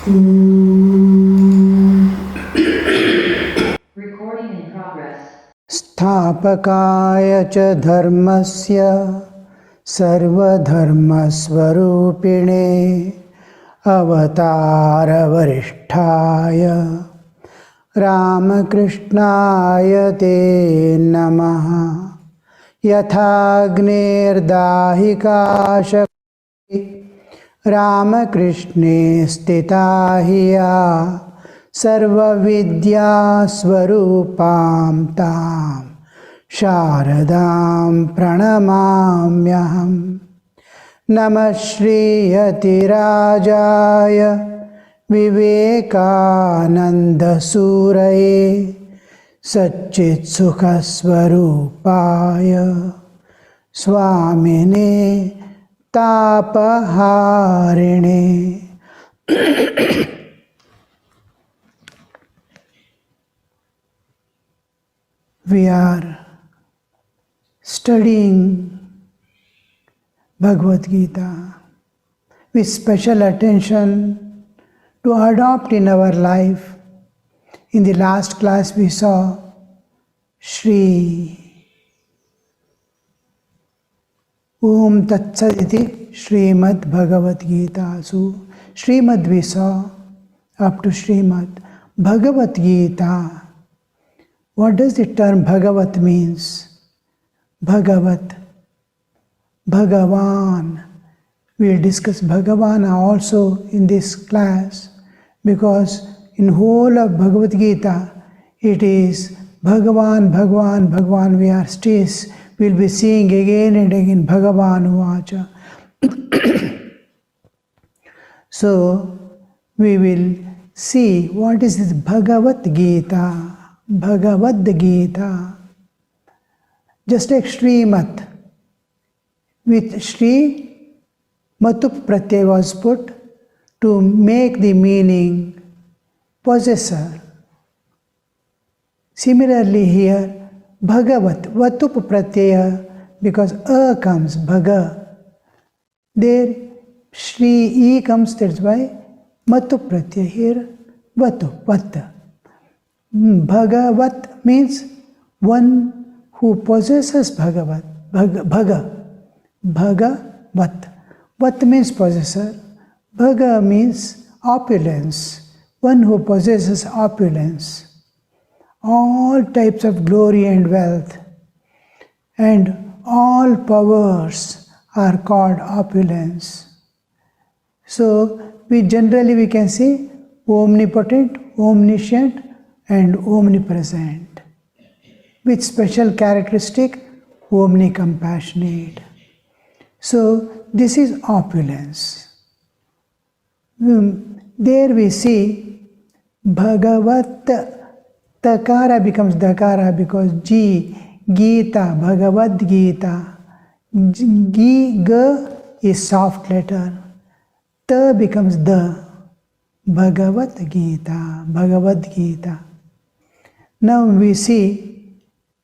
Recording in progress. स्थापकाय च धर्मस्य सर्वधर्मस्वरूपिणे अवतारवरिष्ठाय रामकृष्णाय ते नमः। यथाग्नेर्दाहिका शक्ति रामकृष्णे स्थिता हि या सर्वविद्यास्वरूपां तां शारदां प्रणमाम्यहम्। नमः श्रीयतिराजाय विवेकानन्दसूरये सच्चित्सुखस्वरूपाय स्वामिने तापहारिणे। We are studying Bhagavad Gita with special attention to adopt in our life. In the last class we saw Shri Om Tat Sat iti Srimad Bhagavad Gita. So Srimad we saw up to Srimad. Bhagavad Gita. What does the term Bhagavat means? Bhagavat, Bhagavan. We will discuss Bhagavan also in this class, because in whole of Bhagavad Gita it is Bhagavan, Bhagavan, Bhagavan. We will be seeing again and again Bhagavan Uvacha. So we will see what is this Bhagavad Gita. Bhagavad Gita, just like Srimat, with Shri, Matup Pratyaya was put to make the meaning possessor. Similarly here, Bhagavat, Vatup Pratyaya, because A comes, Bhaga. There, Shri, E comes, that's why Matup Pratyaya. Here, Vatup, Vata. Bhagavat means one who possesses Bhagavat. Bhagavat. Vat means possessor. Bhaga means opulence. One who possesses opulence. All types of glory and wealth. And all powers are called opulence. So we can say omnipotent, omniscient, and omnipresent, with special characteristic omnicompassionate. So this is opulence. There we see Bhagavat, Takara becomes Dakara because G, Gita, Bhagavad Gita. G is soft letter. Ta becomes the. Bhagavad Gita, Bhagavad Gita. Now we'll see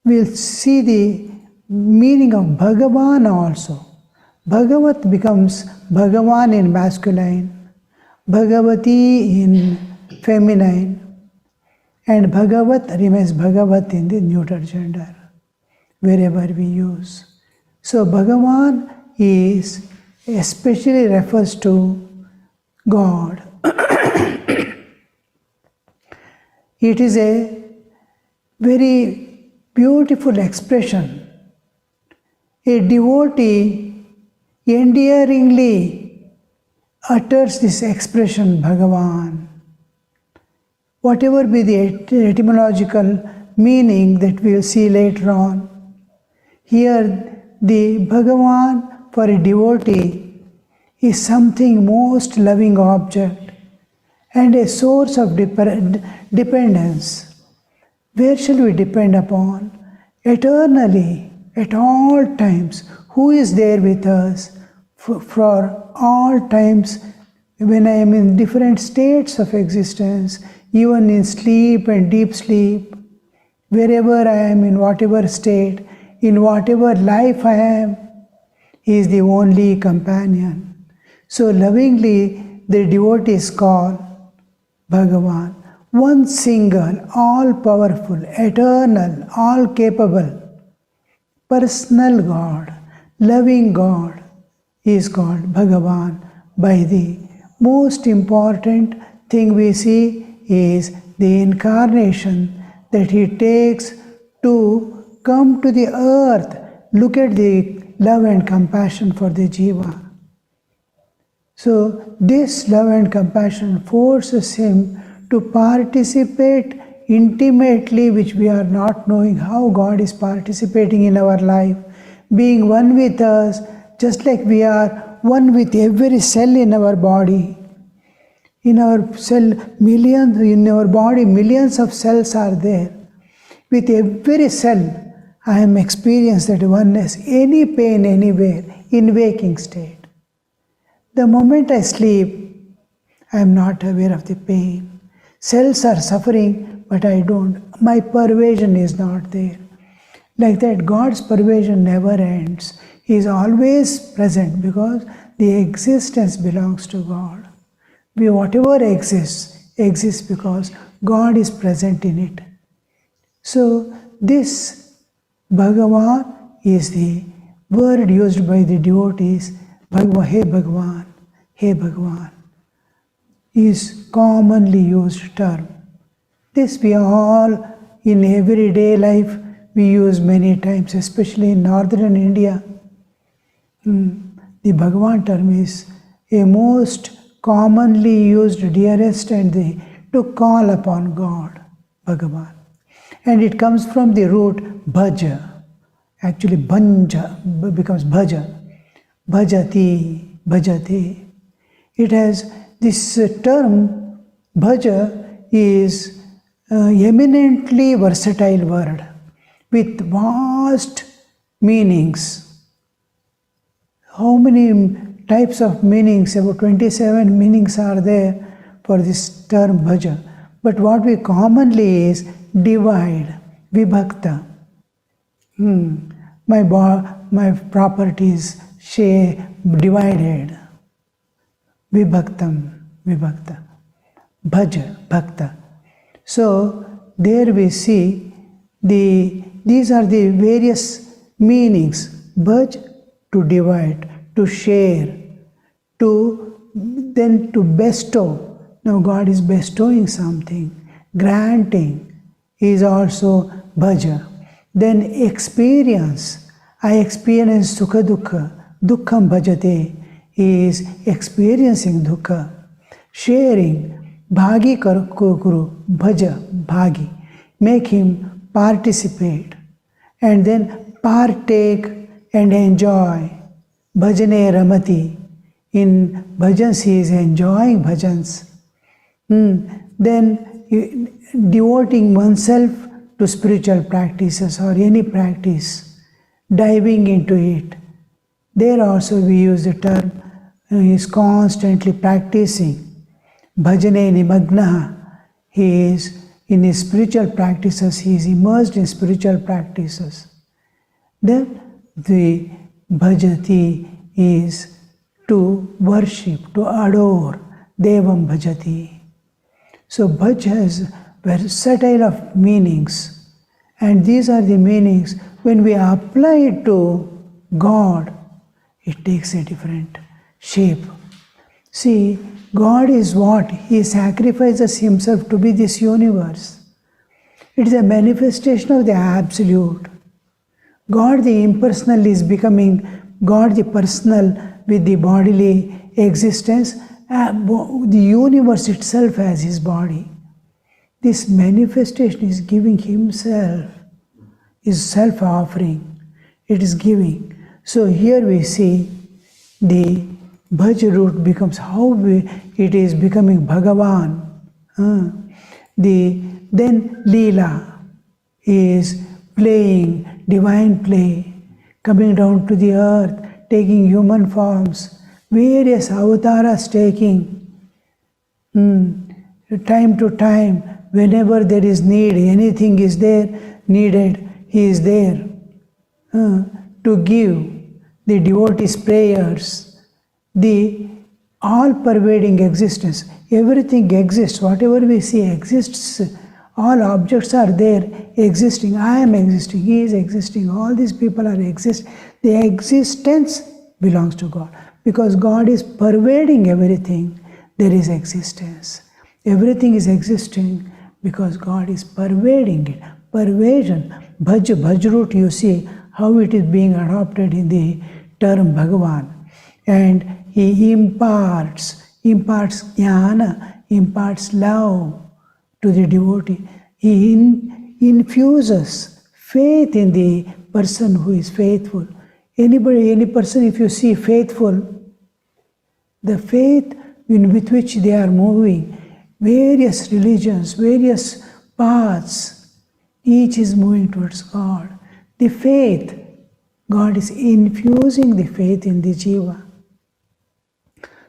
the meaning of Bhagavan also. Bhagavat becomes Bhagavan in masculine, Bhagavati in feminine, and Bhagavat remains Bhagavat in the neuter gender, wherever we use. So Bhagavan is especially refers to God. It is a very beautiful expression. A devotee endearingly utters this expression, Bhagavan. Whatever be the etymological meaning that we will see later on, here the Bhagavan for a devotee is something most loving object and a source of dependence. Where shall we depend upon? Eternally, at all times. Who is there with us for all times when I am in different states of existence, even in sleep and deep sleep, wherever I am, in whatever state, in whatever life I am, He is the only companion. So lovingly the devotees call Bhagavan, one single, all-powerful, eternal, all-capable, personal God, loving God is called Bhagavan. By the most important thing we see is the incarnation that he takes to come to the earth. Look at the love and compassion for the jiva. So this love and compassion forces him to participate intimately, which we are not knowing how God is participating in our life, being one with us, just like we are one with every cell in our body. In our cell, millions, in our body, millions of cells are there. With every cell, I am experiencing that oneness, any pain anywhere, in waking state. The moment I sleep, I am not aware of the pain. Cells are suffering, but I don't. My pervasion is not there. Like that, God's pervasion never ends. He is always present because the existence belongs to God. Whatever exists because God is present in it. So this Bhagavan is the word used by the devotees. Hey Bhagavan, hey Bhagavan is commonly used term. This we all in everyday life we use many times, especially in northern India. The Bhagavan term is a most commonly used, dearest, and to call upon God, Bhagavan. And it comes from the root bhaja. Actually, bhanja becomes bhaja. Bhajati, bhajate. It has this term, bhaja, is eminently versatile word with vast meanings. How many types of meanings? About 27 meanings are there for this term bhaja. But what we commonly is divide, vibhakta. My properties divided. Vibhaktam, vibhakta. Bhaja, bhakta. So there we see these are the various meanings. Bhaj, to divide, to share, then to bestow. Now God is bestowing something. Granting is also bhaja. Then experience. I experience sukha dukkha. Dukkham bhajate is experiencing dukkha. Sharing. Bhagi kuru. Bhaja. Bhagi. Make him participate. And then partake and enjoy. Bhajane ramati. In bhajans he is enjoying bhajans. Then devoting oneself to spiritual practices or any practice, diving into it. There also we use the term, he is constantly practicing. Bhajane nimagnaha. He is in his spiritual practices, he is immersed in spiritual practices. Then the bhajati is to worship, to adore. Devam bhajati. So bhaj has versatile of meanings, and these are the meanings. When we apply it to God, it takes a different shape. See, God is what? He sacrifices himself to be this universe. It is a manifestation of the absolute. God the impersonal is becoming God the personal with the bodily existence. The universe itself has his body. This manifestation is giving himself, is self-offering. It is giving. So here we see the bhaj root becomes it is becoming Bhagavan. Then Leela is playing, divine play, coming down to the earth, taking human forms, various avatars taking, time to time, whenever there is need, anything is there, needed, he is there to give the devotees' prayers, the all-pervading existence. Everything exists. Whatever we see exists. All objects are there, existing. I am existing. He is existing. All these people are exist. The existence belongs to God. Because God is pervading everything, there is existence. Everything is existing because God is pervading it. Pervasion. Bhaj root, you see how it is being adopted in the term Bhagavan. And he imparts jnana, imparts love to the devotee. He infuses faith in the person who is faithful. Any person, if you see faithful, the faith with which they are moving, various religions, various paths, each is moving towards God. The faith, God is infusing the faith in the jiva.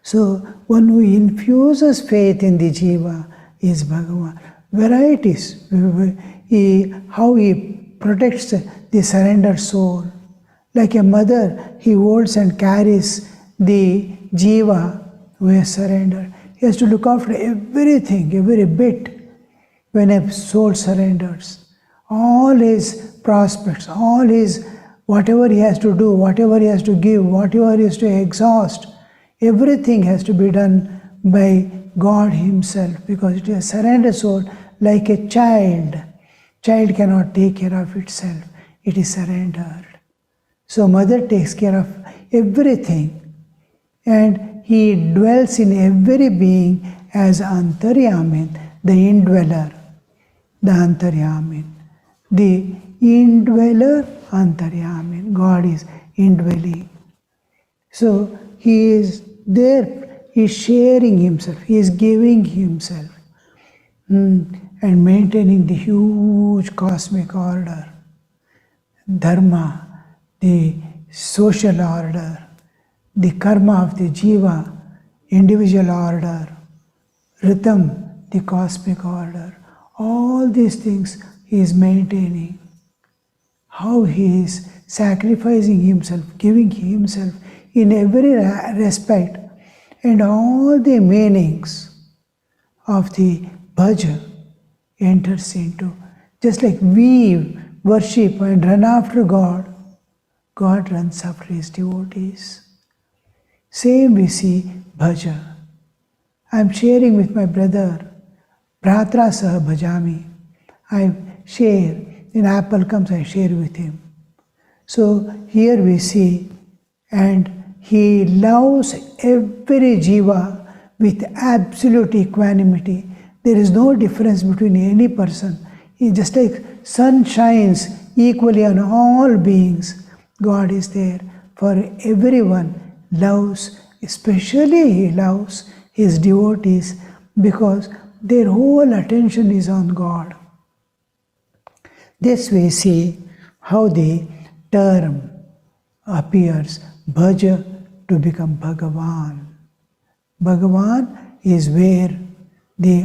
So, one who infuses faith in the jiva is Bhagavan. Varieties, how he protects the surrendered soul. Like a mother, he holds and carries the jiva who has surrendered. He has to look after everything, every bit when a soul surrenders. All his prospects, all his whatever he has to do, whatever he has to give, whatever he has to exhaust, everything has to be done by God himself, because it is a surrendered soul like a child. Child cannot take care of itself. It is surrendered. So mother takes care of everything, and he dwells in every being as Antaryamin, the indweller, the Antaryamin. The indweller, Antaryamin. God is indwelling. So he is there, he is sharing himself, he is giving himself, and maintaining the huge cosmic order, dharma, the social order, the karma of the jiva, individual order, rhythm, the cosmic order. All these things he is maintaining. How he is sacrificing himself, giving himself in every respect, and all the meanings of the bhaja enters into. Just like we worship and run after God, God runs after his devotees. Same we see bhaja. I am sharing with my brother, Bhratra Saha Bhajami. I share, when apple comes I share with him. So here we see, and he loves every jiva with absolute equanimity. There is no difference between any person. He just like sun shines equally on all beings, God is there for everyone. Loves, especially he loves his devotees because their whole attention is on God. This we see how the term appears, bhaja, to become Bhagavan. Bhagavan is where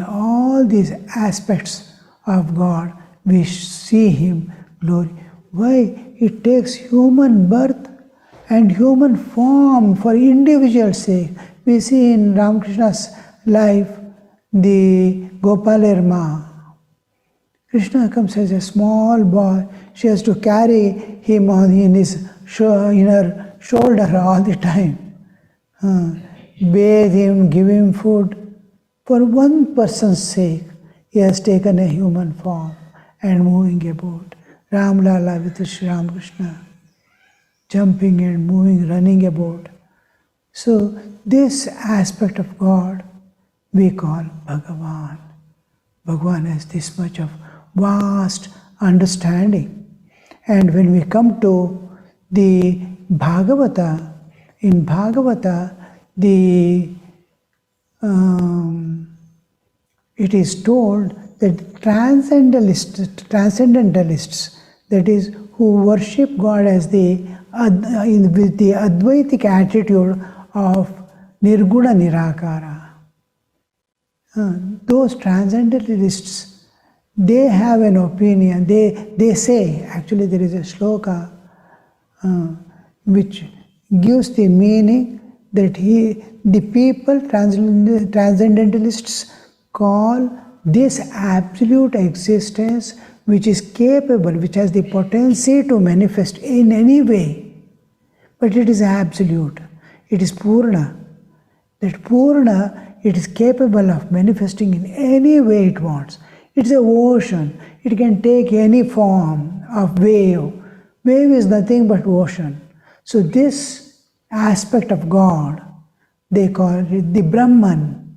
all these aspects of God, we see him glory. Why? It takes human birth and human form for individual sake. We see in Ramakrishna's life the Gopalarma. Krishna comes as a small boy. She has to carry him in her shoulder all the time. Bathe him, give him food. For one person's sake, he has taken a human form and moving about. Ram Lala with Sri Ramakrishna, jumping and moving, running about. So this aspect of God we call Bhagavan. Bhagavan has this much of vast understanding. And when we come to the Bhagavata, in Bhagavata, it is told that transcendentalists, that is, who worship God as with the Advaitic attitude of Nirguna Nirakara, those transcendentalists, they have an opinion. They say, actually there is a shloka which gives the meaning that the people, transcendentalists, call this absolute existence which is capable, which has the potency to manifest in any way, but it is absolute, it is Purna. That Purna, it is capable of manifesting in any way it wants. It's an ocean, it can take any form of wave. Wave is nothing but ocean. So this aspect of God, they call it the Brahman,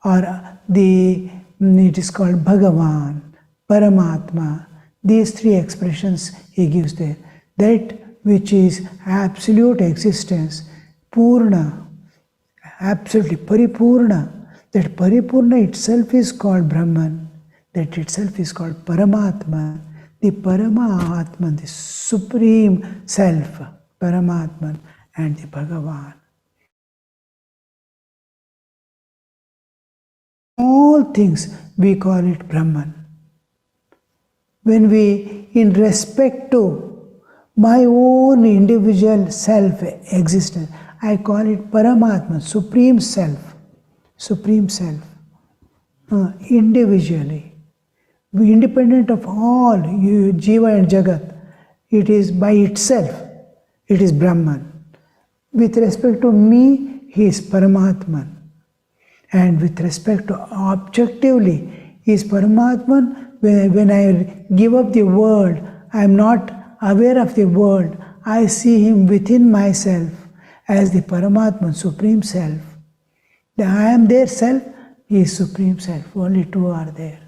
or it is called Bhagavan, Paramatma. These three expressions he gives there. That which is absolute existence, Purna, absolutely Paripurna. That Paripurna itself is called Brahman. That itself is called Paramatma. The Paramatma, the Supreme Self, Paramatman, and the Bhagavan. All things we call it Brahman. When we, in respect to my own individual self-existence, I call it Paramatma, Supreme Self. Supreme Self. Individually. Independent of all, Jiva and Jagat, it is by itself, it is Brahman. With respect to me, he is Paramatman. And with respect to objectively, he is Paramatman. When I give up the world, I am not aware of the world. I see him within myself as the Paramatman, Supreme Self. The I am there self, he is Supreme Self. Only two are there.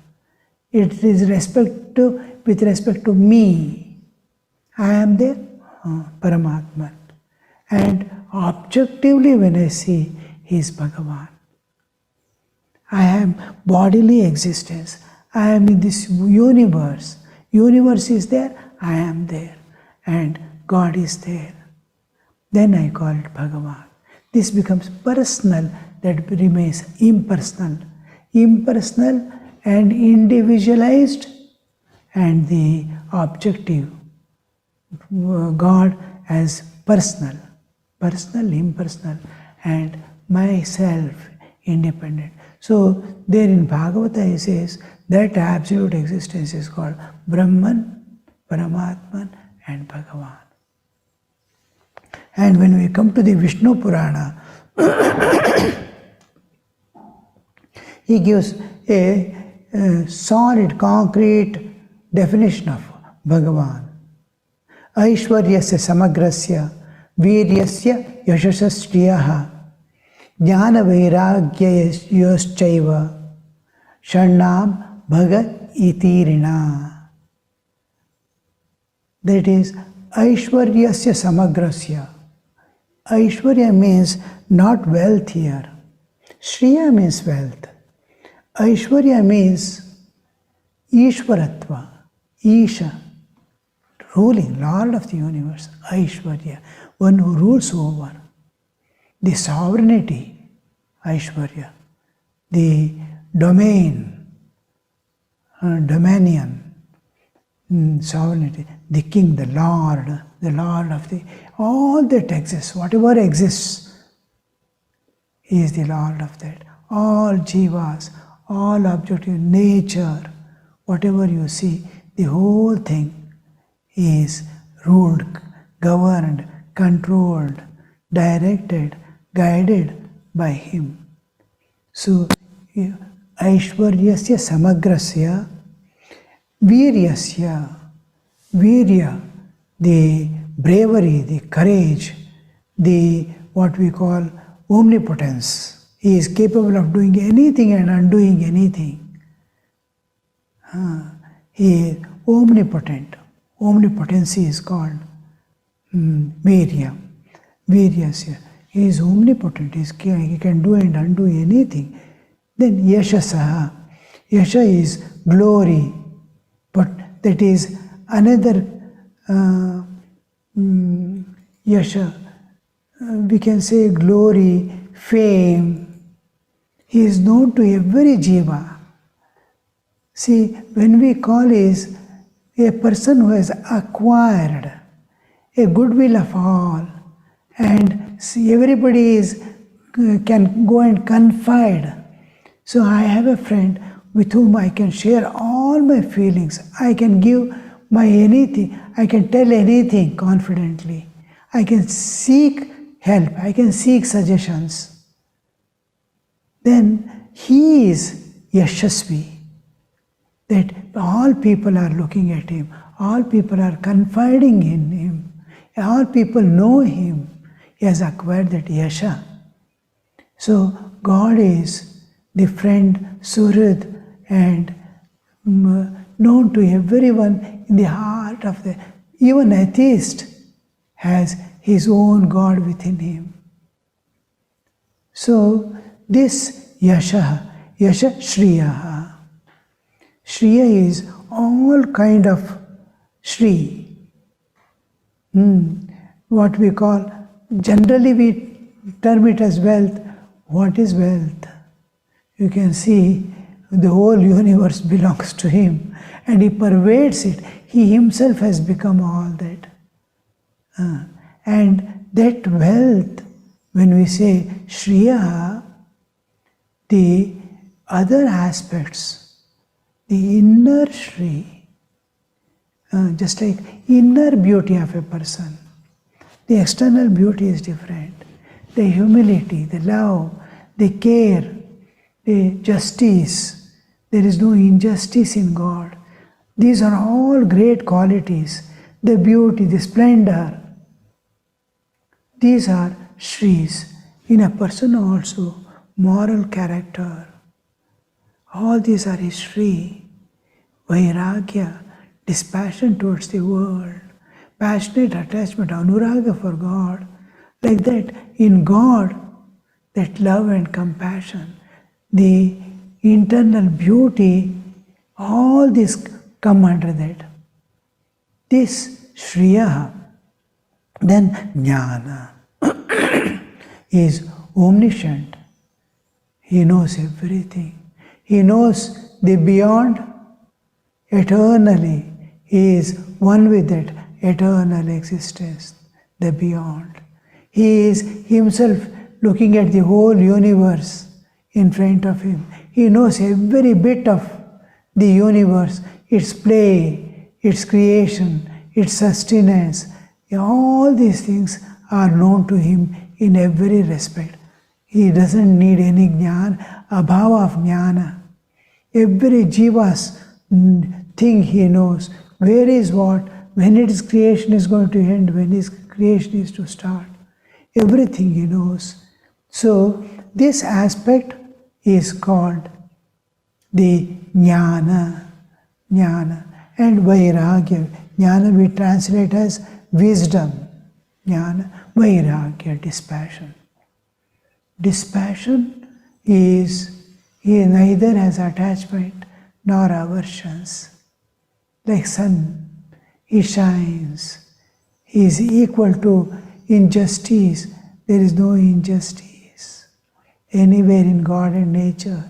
It is with respect to me. I am there, Paramatman. And objectively when I see, he is Bhagavan. I am bodily existence. I am in this universe. Universe is there, I am there. And God is there. Then I call it Bhagavan. This becomes personal, that remains impersonal. Impersonal and individualized, and the objective, God as personal, impersonal, and myself, independent. So there in Bhagavata he says that absolute existence is called Brahman, Paramatman, and Bhagavan. And when we come to the Vishnu Purana, he gives a solid, concrete definition of Bhagavan. Aishwaryasya samagrasya viryasya yashasasriyaha jnana vairagyayoschaiva sharnam bhaga itirina. That is Aishwaryasya samagrasya. Aishwarya means not wealth here. Shriya means wealth. Aishwarya means Ishwaratva, Isha, ruling, Lord of the universe, Aishwarya, one who rules over. The sovereignty, Aishwarya, the domain, dominion, sovereignty, the king, the Lord of the, all that exists, whatever exists, he is the Lord of that. All jivas, all objective nature, whatever you see, the whole thing is ruled, governed, controlled, directed, guided by him. So, Aishwaryasya samagrasya viryasya, virya, the bravery, the courage, the what we call omnipotence. He is capable of doing anything and undoing anything. He is omnipotent. Omnipotency is called virya. Viryasya. He is omnipotent. He can do and undo anything. Then yashasaha. Yasha is glory. But that is another yasha. We can say glory, fame. He is known to every jiva. See, when we call is a person who has acquired a goodwill of all, and see everybody is can go and confide. So I have a friend with whom I can share all my feelings. I can give my anything. I can tell anything confidently. I can seek help. I can seek suggestions. Then he is Yashasvi. That all people are looking at him. All people are confiding in him. All people know him. He has acquired that Yasha. So God is the friend, Suhrid, and known to everyone in the heart of the... Even atheist has his own God within him. So this Yasha Shriya. Shriya is all kind of Shri. What we call, generally we term it as wealth. What is wealth? You can see the whole universe belongs to him and he pervades it. He himself has become all that. And that wealth, when we say Shriya, the other aspects, the inner Shri, just like inner beauty of a person, the external beauty is different. The humility, the love, the care, the justice, there is no injustice in God. These are all great qualities. The beauty, the splendor, these are Shris. In a person also, moral character. All these are his Shri. Vairagya, dispassion towards the world, passionate attachment, anuraga for God. Like that, in God, that love and compassion, the internal beauty, all this come under that. This Shriya, then Jnana is omniscient. He knows everything. He knows the beyond eternally. He is one with that eternal existence, the beyond. He is himself looking at the whole universe in front of him. He knows every bit of the universe, its play, its creation, its sustenance. All these things are known to him in every respect. He doesn't need any jnana, abhava of jnana. Every jiva's thing he knows. Where is what, when its creation is going to end, when his creation is to start. Everything he knows. So this aspect is called the jnana. And vairagya. Jnana we translate as wisdom. Jnana, vairagya, dispassion. Dispassion is, he neither has attachment nor aversions. Like sun, he shines. He is equal to injustice. There is no injustice anywhere in God and nature.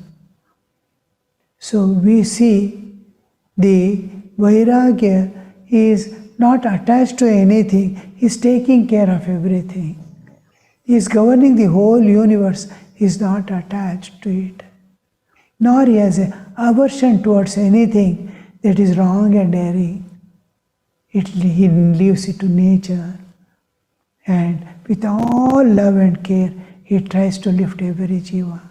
So we see the vairagya is not attached to anything. He is taking care of everything. He is governing the whole universe. He is not attached to it. Nor he has an aversion towards anything that is wrong and erring. He leaves it to nature. And with all love and care, he tries to lift every jiva.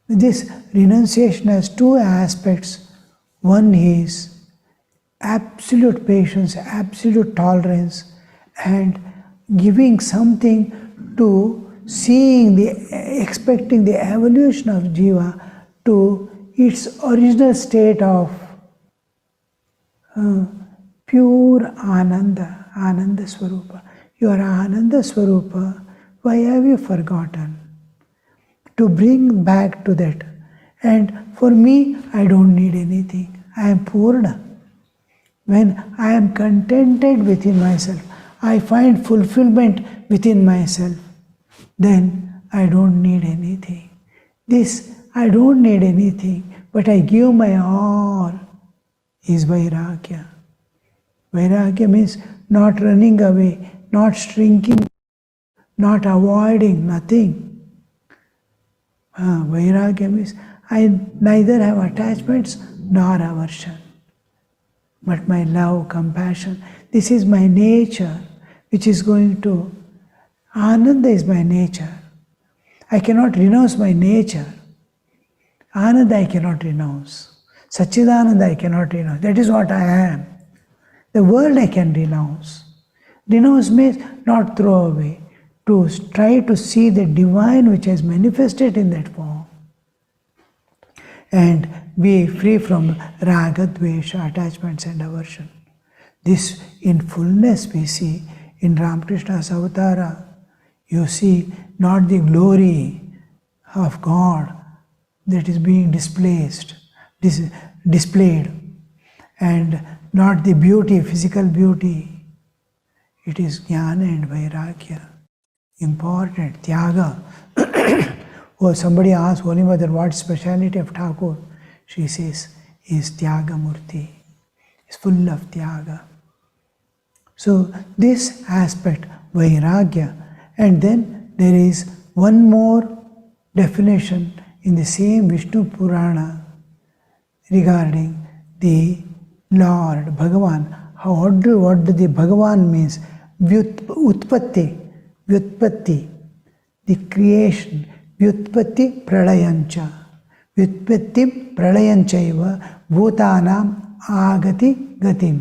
This renunciation has two aspects. One is absolute patience, absolute tolerance, and giving something to seeing expecting the evolution of jiva to its original state of pure Ananda, Ananda Swarupa. You are Ananda Swarupa, why have you forgotten? To bring back to that. And for me, I don't need anything. I am Purna. When I am contented within myself, I find fulfillment within myself, then I don't need anything. This, I don't need anything, but I give my all, is Vairagya. Vairagya means not running away, not shrinking, not avoiding, nothing. Vairagya means I neither have attachments nor aversion, but my love, compassion, this is my nature, which is going to, Ananda is my nature. I cannot renounce my nature. Ananda I cannot renounce. Satchidananda I cannot renounce. That is what I am. The world I can renounce. Renounce means not throw away. To try to see the divine which has manifested in that form. And be free from raga, dvesha, attachments and aversion. This in fullness we see in Ramakrishna's avatara. You see not the glory of God that is being displayed, and not the beauty, physical beauty. It is jnana and vairagya. Important, tyaga. Oh, somebody asked Holy Mother, what speciality of Thakur? She says, he is tyaga murti. He is full of tyaga. So this aspect, vairagya. And then there is one more definition in the same Vishnu Purana regarding the Lord, Bhagavan. What the Bhagavan means? Utpatti, the creation. Vyutpatti pralayancha. Vyutpatti pralayanchaiva bhutanam agati gatim.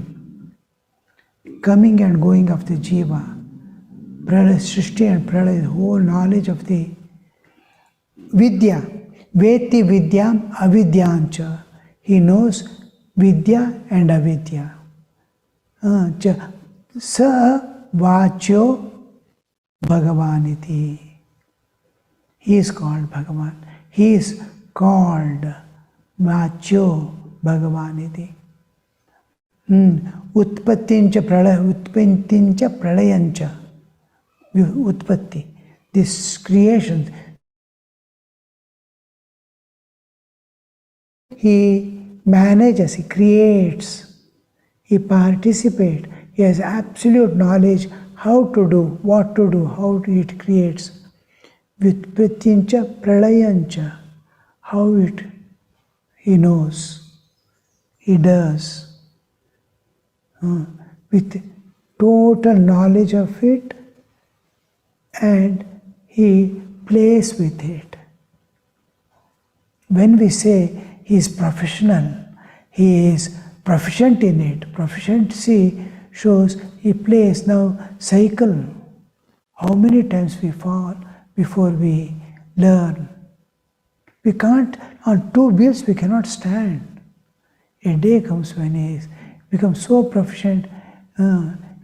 Coming and going of the jiva. Pralaya, Srishti and Pralaya, the whole knowledge of the Vidya. Veti vidyam avidyancha. He knows Vidya and Avidya. Sa vachyo bhagavaniti. He is called Bhagavan. He is called vachyo bhagavaniti. Utpattincha pralayancha. Utpatti. This creation. He manages, he creates, he participates, he has absolute knowledge how to do, what to do, how it creates. Vyutpattincha pralayancha, how it, he knows, he does. With total knowledge of it, and he plays with it. When we say he is professional, he is proficient in it. Proficiency shows he plays. Now, cycle. How many times we fall before we learn? We can't, on two wheels we cannot stand. A day comes when he becomes so proficient,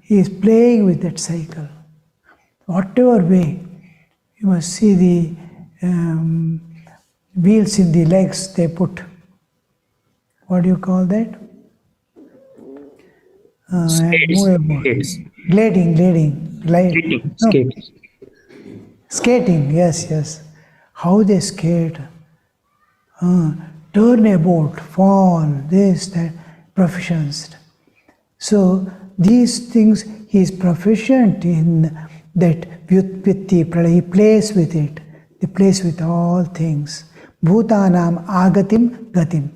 he is playing with that cycle. Whatever way, you must see the wheels in the legs they put. What do you call that? Skates. Gliding. Skates. Skating, yes. How they skate. Turn about, fall, this, that, proficient. So these things he is proficient in that vyutpatti, he plays with it. He plays with all things. Bhutanam agatim gatim.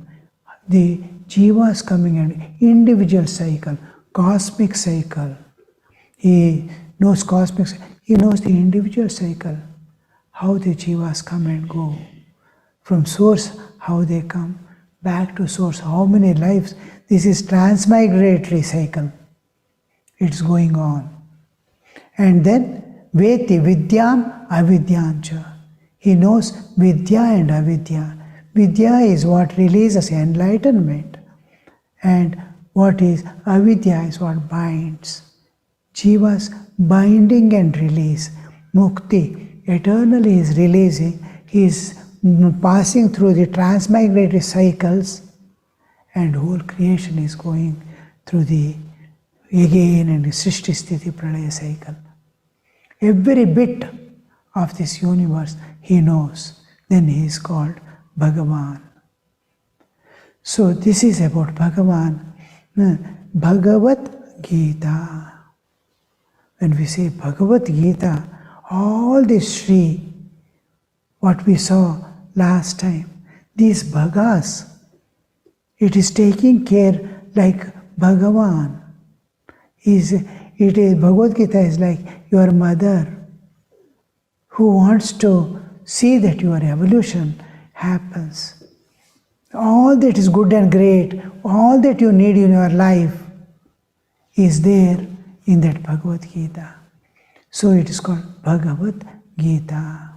The jivas coming and individual cycle, cosmic cycle. He knows cosmic cycle. He knows the individual cycle. How the jivas come and go. From source, how they come. Back to source, how many lives. This is transmigratory cycle. It's going on. And then, Veti Vidyam Avidyancha. He knows Vidya and Avidya. Vidya is what releases enlightenment. And what is Avidya is what binds. Jiva's binding and release. Mukti, eternally is releasing. He is passing through the transmigratory cycles, and whole creation is going through the again and the Srishti Sthiti Pralaya cycle. Every bit of this universe he knows. Then he is called Bhagavan. So this is about Bhagavan. Bhagavad Gita. When we say Bhagavad Gita, All this Shri, what we saw last time, these Bhagas, it is taking care like Bhagavan. Bhagavad Gita is like your mother who wants to see that your evolution happens. All that is good and great, all that you need in your life is there in that Bhagavad Gita. So it is called Bhagavad Gita.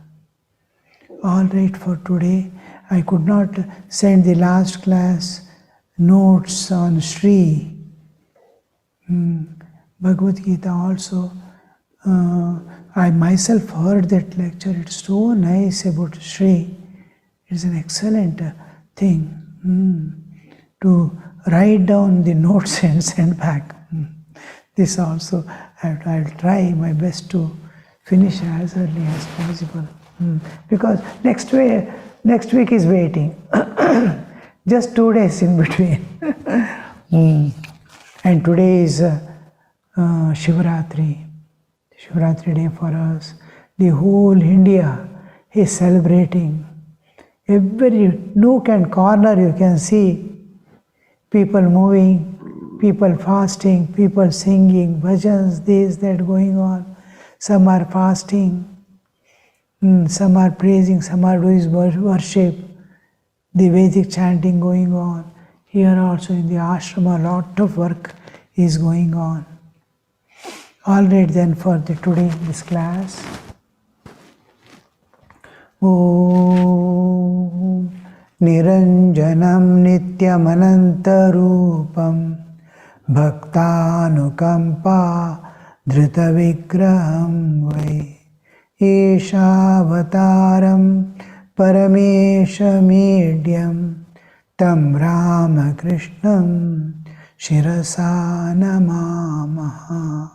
All right, for today, I could not send the last class notes on Shri. Bhagavad Gita also, I myself heard that lecture. It's so nice about Shri. It's an excellent thing to write down the notes and send back. This also, I'll try my best to finish as early as possible. Because next week is waiting. Just 2 days in between. And today is Shivratri. Shivratri day for us. The whole India is celebrating. Every nook and corner you can see people moving, people fasting, people singing, bhajans, this, that going on. Some are fasting, some are praising, some are doing worship, the Vedic chanting going on. Here also in the ashrama, a lot of work is going on. All right then for today, this class. Om Niranjanam Nityamanantarupam Bhaktanukampa Dritavigraham Vai Ishavataram Parameshamedhyam Tam Ramakrishnam Shirasa Namamaha.